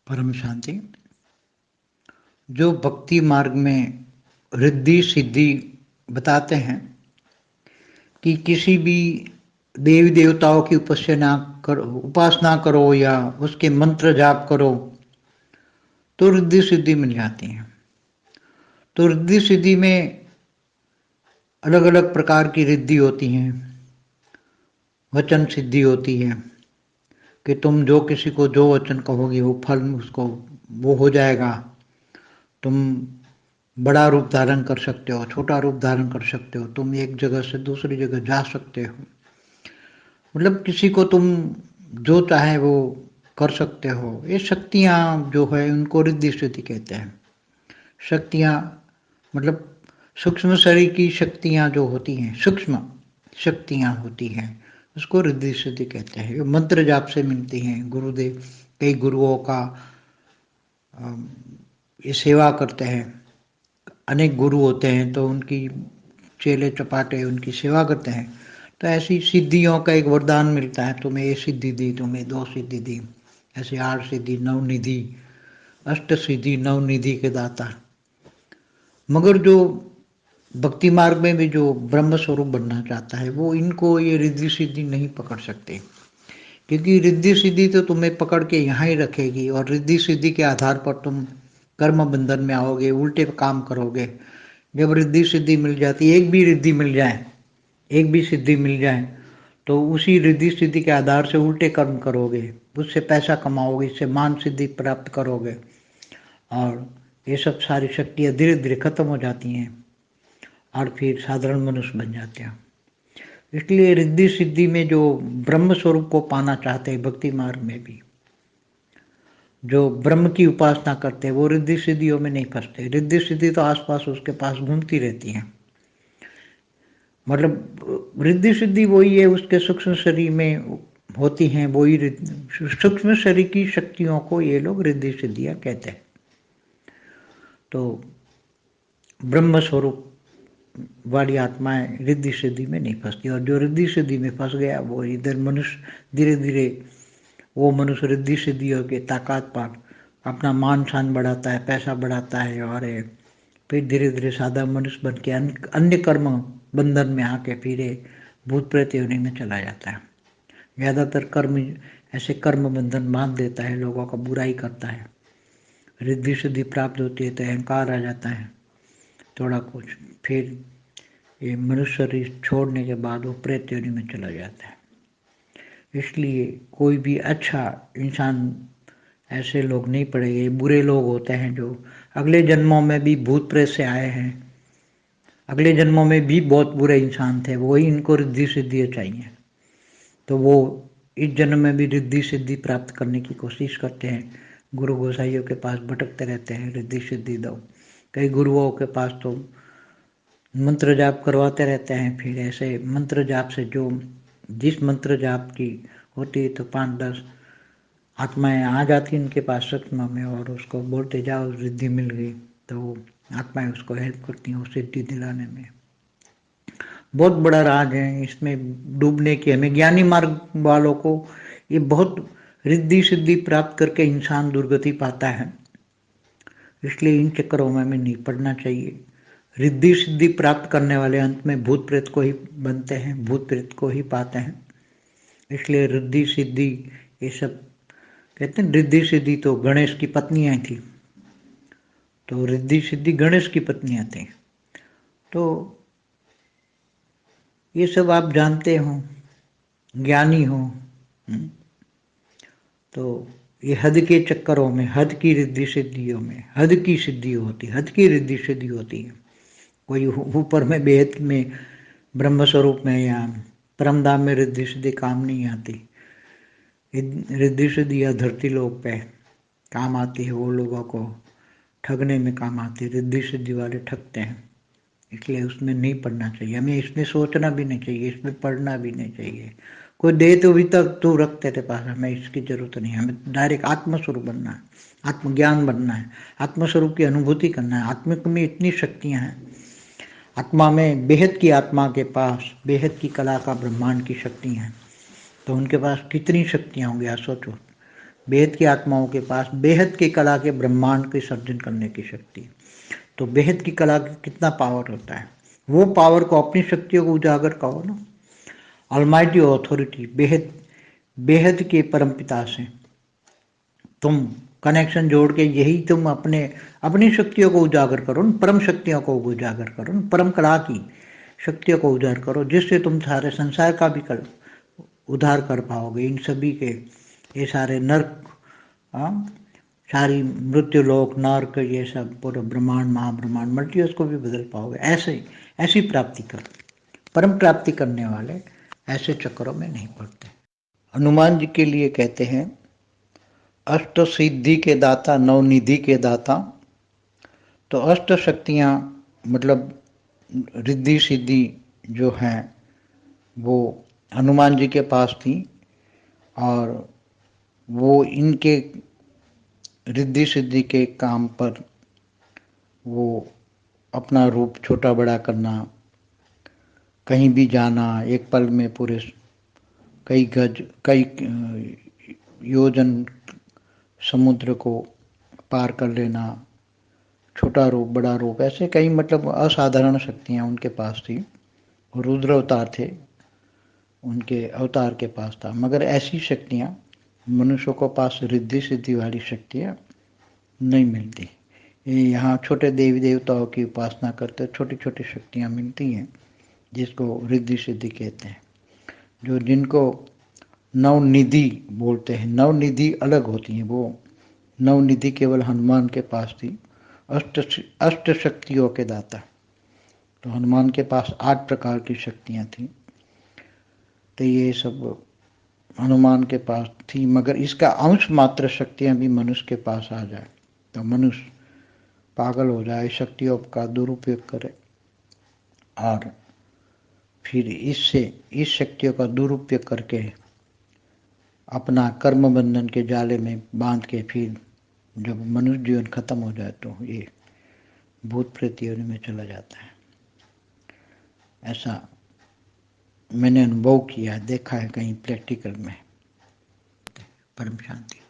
परम शांति। जो भक्ति मार्ग में रिद्धि सिद्धि बताते हैं कि किसी भी देवी देवताओं की उपासना करो या उसके मंत्र जाप करो तो रिद्धि सिद्धि मिल जाती है। तो रिद्धि सिद्धि में अलग अलग प्रकार की रिद्धि होती हैं। वचन सिद्धि होती है कि तुम जो किसी को जो वचन कहोगे वो फल उसको वो हो जाएगा। तुम बड़ा रूप धारण कर सकते हो, छोटा रूप धारण कर सकते हो, तुम एक जगह से दूसरी जगह जा सकते हो। मतलब किसी को तुम जो चाहे वो कर सकते हो। ये शक्तियाँ जो है उनको रिद्धि सिद्धि कहते हैं। शक्तियाँ मतलब सूक्ष्म शरीर की शक्तियाँ जो होती हैं, सूक्ष्म शक्तियाँ होती हैं, उसको रिद्धि सिद्धि कहते हैं। मंत्र जाप से मिलती हैं। गुरुदेव कई गुरुओं का ये सेवा करते हैं। अनेक गुरु होते हैं तो उनकी चेले चपाटे उनकी सेवा करते हैं। तो ऐसी सिद्धियों का एक वरदान मिलता है, तुम्हें ये सिद्धि दी, तुम्हें 2 सिद्धि दी, ऐसे 8 सिद्धि, 9 निधि, अष्ट सिद्धि, 9 निधि के दाता। मगर जो भक्ति मार्ग में भी जो ब्रह्म स्वरूप बनना चाहता है वो इनको ये रिद्धि सिद्धि नहीं पकड़ सकते, क्योंकि रिद्धि सिद्धि तो तुम्हें पकड़ के यहाँ ही रखेगी और रिद्धि सिद्धि के आधार पर तुम कर्म बंधन में आओगे, उल्टे काम करोगे। जब रिद्धि सिद्धि मिल जाती, एक भी रिद्धि मिल जाए, एक भी सिद्धि मिल जाए तो उसी रिद्धि सिद्धि के आधार से उल्टे कर्म करोगे, उससे पैसा कमाओगे, इससे मान सिद्धि प्राप्त करोगे और ये सब सारी शक्तियाँ धीरे धीरे खत्म हो जाती हैं और फिर साधारण मनुष्य बन जाते हैं। इसलिए रिद्धि सिद्धि में जो ब्रह्म स्वरूप को पाना चाहते हैं, भक्ति मार्ग में भी जो ब्रह्म की उपासना करते हैं वो रिद्धि सिद्धियों में नहीं फंसते। रिद्धि सिद्धि तो आसपास उसके पास घूमती रहती हैं। मतलब रिद्धि सिद्धि वही है, उसके सूक्ष्म शरीर में होती हैं, वही सूक्ष्म शरीर की शक्तियों को ये लोग रिद्धि सिद्धियाँ कहते हैं। तो ब्रह्म स्वरूप वाली आत्माएं रिद्धि सिद्धि में नहीं फंसती, और जो रिद्धि सिद्धि में फंस गया वो इधर मनुष्य धीरे धीरे वो मनुष्य रिद्धि सिद्धियों के ताकत पर अपना मान शान बढ़ाता है, पैसा बढ़ाता है और फिर धीरे धीरे सादा मनुष्य बन के अन्य कर्म बंधन में आके फिर भूत प्रेत योनि में चला जाता है। ज़्यादातर कर्म ऐसे कर्म बंधन बांध देता है, लोगों का बुराई करता है। रिद्धि सिद्धि प्राप्त होती है तो अहंकार आ जाता है थोड़ा कुछ, फिर ये मनुष्य शरीर छोड़ने के बाद वो प्रेत योनि में चला जाता है। इसलिए कोई भी अच्छा इंसान ऐसे लोग नहीं पड़ेंगे। बुरे लोग होते हैं जो अगले जन्मों में भी भूत प्रेत से आए हैं, अगले जन्मों में भी बहुत बुरे इंसान थे, वही इनको रिद्धि सिद्धि चाहिए, तो वो इस जन्म में भी रिद्धि सिद्धि प्राप्त करने की कोशिश करते हैं। गुरु गोसाइयों के पास भटकते रहते हैं, रिद्धि सिद्धि दो। कई गुरुओं के पास तो मंत्र जाप करवाते रहते हैं, फिर ऐसे मंत्र जाप से जो जिस मंत्र जाप की होती है तो 5-10 आत्माएं आ जाती उनके पास सत्मा में और उसको बोलते जाओ रिद्धि मिल गई, तो आत्माएं उसको हेल्प करती हैं उस सिद्धि दिलाने में। बहुत बड़ा राज है इसमें डूबने की। हमें ज्ञानी मार्ग वालों को ये बहुत रिद्धि सिद्धि प्राप्त करके इंसान दुर्गति पाता है, इसलिए इन चक्करों में हमें नहीं पड़ना चाहिए। रिद्धि सिद्धि प्राप्त करने वाले अंत में भूत प्रेत को ही बनते हैं, भूत प्रेत को ही पाते हैं। इसलिए रिद्धि सिद्धि ये सब कहते हैं। रिद्धि सिद्धि तो गणेश की पत्नियां थी, तो रिद्धि सिद्धि गणेश की पत्नियां थी। तो ये सब आप जानते हो, ज्ञानी हो। तो ये हद के चक्करों में, हद की रिद्धि सिद्धियों में हद की सिद्धि होती है, हद की रिद्धि सिद्धि होती है। कोई ऊपर में बेहद में ब्रह्म स्वरूप में या परमधाम में रिद्धि सिद्धि काम नहीं आती। रिद्धि सिद्धि या धरती लोक पे काम आती है, वो लोगों को ठगने में काम आती है। रिद्धि सिद्धि वाले ठगते हैं, इसलिए उसमें नहीं पढ़ना चाहिए। हमें इसमें सोचना भी नहीं चाहिए, इसमें पढ़ना भी नहीं चाहिए। कोई दे तो भी तक तू रख तेरे पास, हमें इसकी जरूरत नहीं। हमें डायरेक्ट आत्मस्वरूप बनना है, आत्मज्ञान बनना है, आत्मस्वरूप की अनुभूति करना है। आत्मिक में इतनी शक्तियाँ हैं, आत्मा में बेहद की आत्मा के पास बेहद की कला का ब्रह्मांड की शक्ति हैं, तो उनके पास कितनी शक्तियाँ होंगी आप सोचो। बेहद की आत्माओं के पास बेहद की कला के ब्रह्मांड के सर्जन करने की शक्ति है। तो बेहद की कला का कितना पावर होता है, वो पावर को अपनी शक्तियों को उजागर करो ना। ऑलमाइटी अथॉरिटी बेहद बेहद के परमपिता से तुम कनेक्शन जोड़ के यही तुम अपनी शक्तियों को उजागर करो, परम शक्तियों को उजागर करो, परम कला की शक्तियों को उजागर करो, जिससे तुम सारे संसार का भी उद्धार कर पाओगे। इन सभी के ये सारे नर्क, सारी मृत्यु लोक नर्क, ये सब पूरा ब्रह्मांड महाब्रह्मांड मल्टीवर्स को भी बदल पाओगे। ऐसी प्राप्ति कर, परम प्राप्ति करने वाले ऐसे चक्रों में नहीं पड़ते। हनुमान जी के लिए कहते हैं अष्ट सिद्धि के दाता नवनिधि के दाता। तो अष्ट शक्तियाँ मतलब रिद्धि सिद्धि जो हैं वो हनुमान जी के पास थी, और वो इनके रिद्धि सिद्धि के काम पर वो अपना रूप छोटा बड़ा करना, कहीं भी जाना, एक पल में पूरे कई गज कई योजन समुद्र को पार कर लेना, छोटा रूप बड़ा रूप, ऐसे कई मतलब असाधारण शक्तियाँ उनके पास थी। रुद्र अवतार थे, उनके अवतार के पास था। मगर ऐसी शक्तियाँ मनुष्यों को पास रिद्धि सिद्धि वाली शक्तियाँ नहीं मिलती। यहाँ छोटे देवी देवताओं की उपासना करते छोटी छोटी शक्तियाँ मिलती हैं, जिसको रिद्धि सिद्धि कहते हैं। जो जिनको नवनिधि बोलते हैं, नवनिधि अलग होती हैं। वो नवनिधि केवल हनुमान के पास थी, अष्ट शक्तियों के दाता। तो हनुमान के पास 8 प्रकार की शक्तियाँ थी, तो ये सब हनुमान के पास थी। मगर इसका अंश मात्र शक्तियाँ भी मनुष्य के पास आ जाए तो मनुष्य पागल हो जाए, शक्तियों का दुरुपयोग करे, और फिर इस शक्तियों का दुरुपयोग करके अपना कर्म बंधन के जाले में बांध के फिर जब मनुष्य जीवन खत्म हो जाए तो ये भूत प्रेत योनि में चला जाता है। ऐसा मैंने अनुभव किया, देखा है कहीं प्रैक्टिकल में। परम शांति।